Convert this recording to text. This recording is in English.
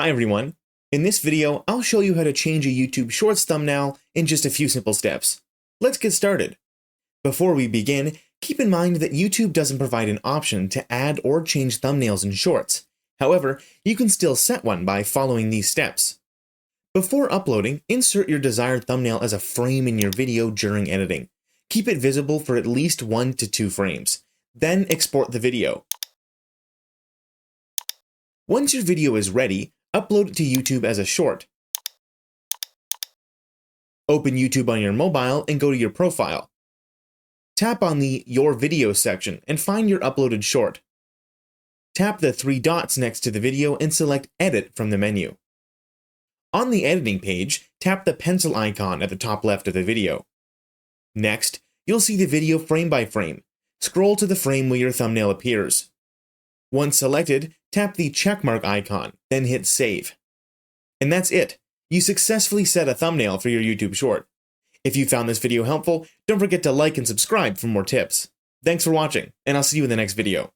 Hi everyone! In this video, I'll show you how to change a YouTube Shorts thumbnail in just a few simple steps. Let's get started. Before we begin, keep in mind that YouTube doesn't provide an option to add or change thumbnails in Shorts. However, you can still set one by following these steps. Before uploading, insert your desired thumbnail as a frame in your video during editing. Keep it visible for at least 1 to 2 frames. Then export the video. Once your video is ready, upload it to YouTube as a short. Open YouTube on your mobile and go to your profile. Tap on the Your Video section and find your uploaded short. Tap the 3 dots next to the video and select Edit from the menu. On the editing page, tap the pencil icon at the top left of the video. Next, you'll see the video frame by frame. Scroll to the frame where your thumbnail appears. Once selected, tap the checkmark icon, then hit Save. And that's it. You successfully set a thumbnail for your YouTube short. If you found this video helpful, don't forget to like and subscribe for more tips. Thanks for watching, and I'll see you in the next video.